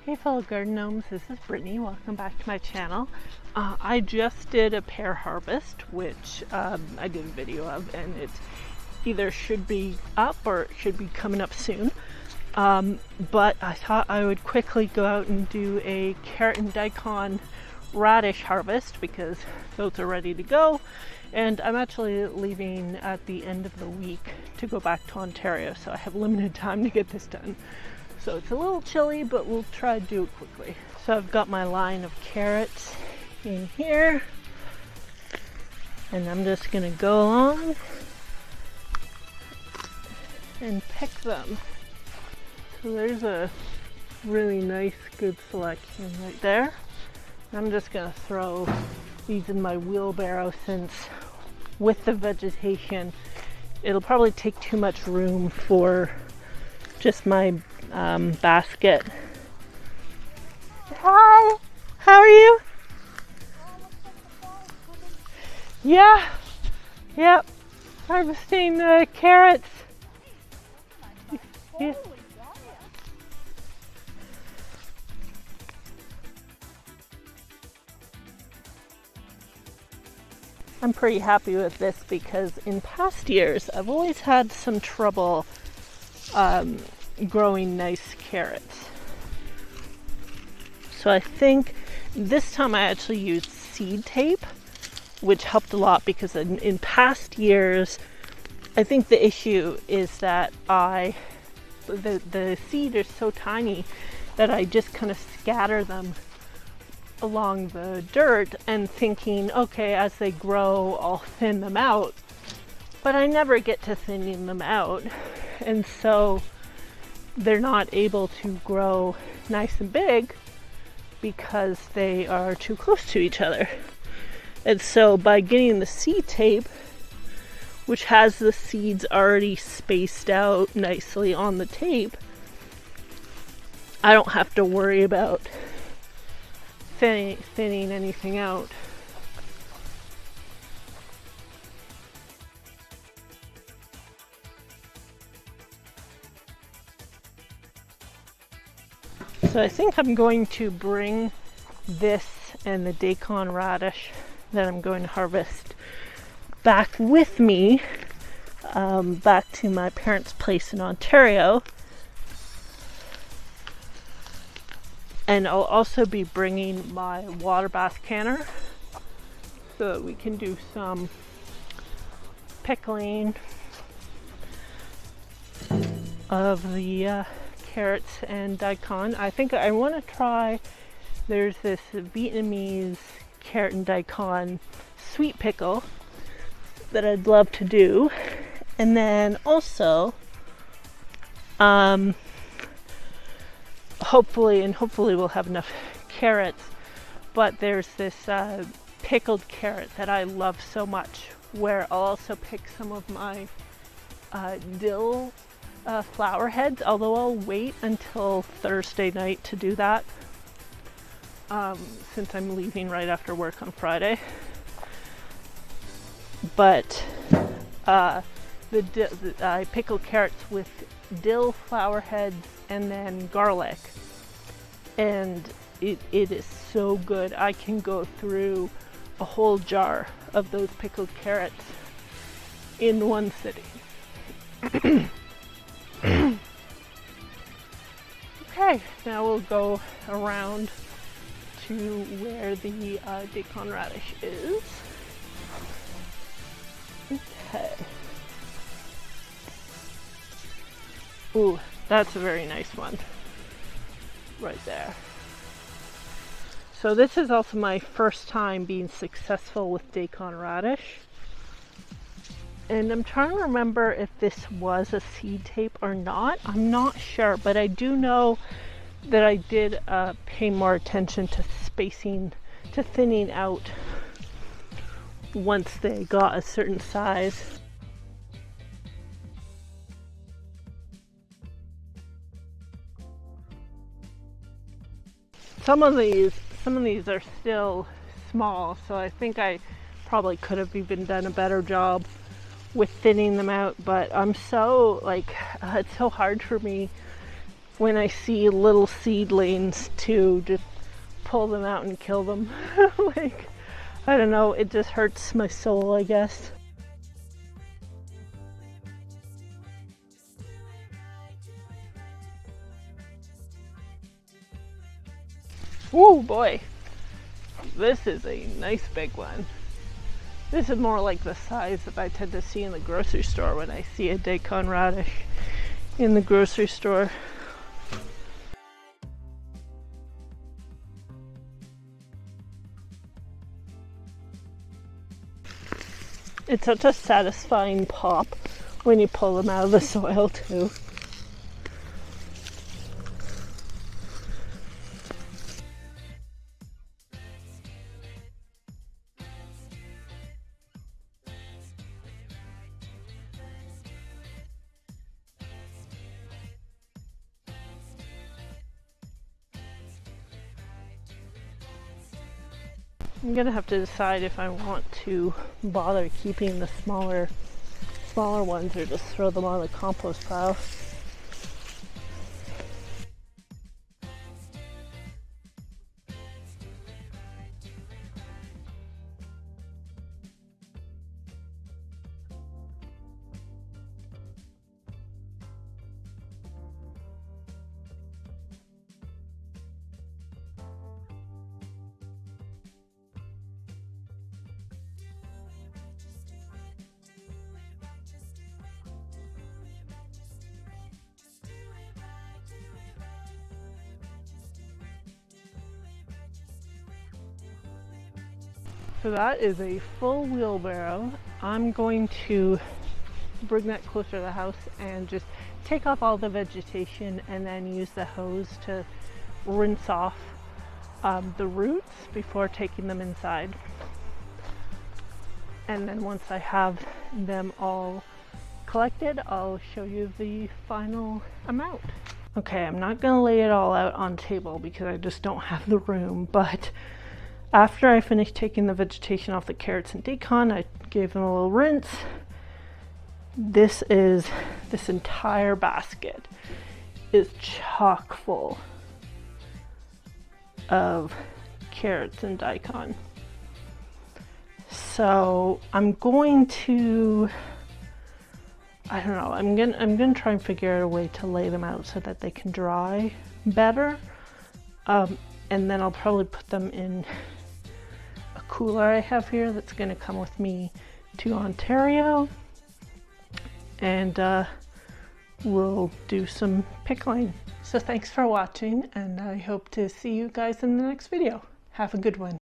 Hey fellow garden gnomes, this is Brittany. Welcome back to my channel. I just did a pear harvest, which I did a video of, and it either should be up or it should be coming up soon. But I thought I would quickly go out and do a carrot and daikon radish harvest because those are ready to go. And I'm actually leaving at the end of the week to go back to Ontario, so I have limited time to get this done. So it's a little chilly, but we'll try to do it quickly. So I've got my line of carrots in here, and I'm just gonna go along and pick them. So there's a really nice, good selection right there. I'm just gonna throw these in my wheelbarrow since with the vegetation, it'll probably take too much room for just my basket. Hi, how are you? Yeah, yep, harvesting the carrots. Yeah. I'm pretty happy with this because in past years I've always had some trouble growing nice carrots. So I think this time I actually used seed tape, which helped a lot because in past years I think the issue is that the seed is so tiny that I just kind of scatter them along the dirt and thinking, okay, as they grow I'll thin them out, but I never get to thinning them out, and so they're not able to grow nice and big because they are too close to each other. And so by getting the seed tape, which has the seeds already spaced out nicely on the tape, I don't have to worry about thinning anything out. So I think I'm going to bring this and the daikon radish that I'm going to harvest back with me, back to my parents' place in Ontario. And I'll also be bringing my water bath canner so that we can do some pickling of the carrots and daikon. I think I want to try, there's this Vietnamese carrot and daikon sweet pickle that I'd love to do. And then also, hopefully we'll have enough carrots, but there's this pickled carrot that I love so much, where I'll also pick some of my dill flower heads, although I'll wait until Thursday night to do that, since I'm leaving right after work on Friday. But I pickle carrots with dill flower heads and then garlic, and it is so good. I can go through a whole jar of those pickled carrots in one sitting. Okay, now we'll go around to where the daikon radish is. Okay. Ooh, that's a very nice one right there. So this is also my first time being successful with daikon radish. And I'm trying to remember if this was a seed tape or not. I'm not sure, but I do know that I did pay more attention to spacing, to thinning out once they got a certain size. Some of these are still small, so I think I probably could have even done a better job with thinning them out, but I'm so it's so hard for me when I see little seedlings to just pull them out and kill them. Like, I don't know, it just hurts my soul, I guess. Oh boy, this is a nice big one. This is more like the size that I tend to see in the grocery store when I see a Daikon radish in the grocery store. It's such a satisfying pop when you pull them out of the soil too. I'm gonna have to decide if I want to bother keeping the smaller ones or just throw them on the compost pile. So that is a full wheelbarrow. I'm going to bring that closer to the house and just take off all the vegetation and then use the hose to rinse off the roots before taking them inside. And then once I have them all collected, I'll show you the final amount. Okay, I'm not gonna lay it all out on table because I just don't have the room, but after I finished taking the vegetation off the carrots and daikon, I gave them a little rinse. This entire basket is chock full of carrots and daikon. So I'm going to, I don't know, I'm gonna try and figure out a way to lay them out so that they can dry better. And then I'll probably put them in a cooler I have here that's gonna come with me to Ontario. And we'll do some pickling. So thanks for watching, and I hope to see you guys in the next video. Have a good one.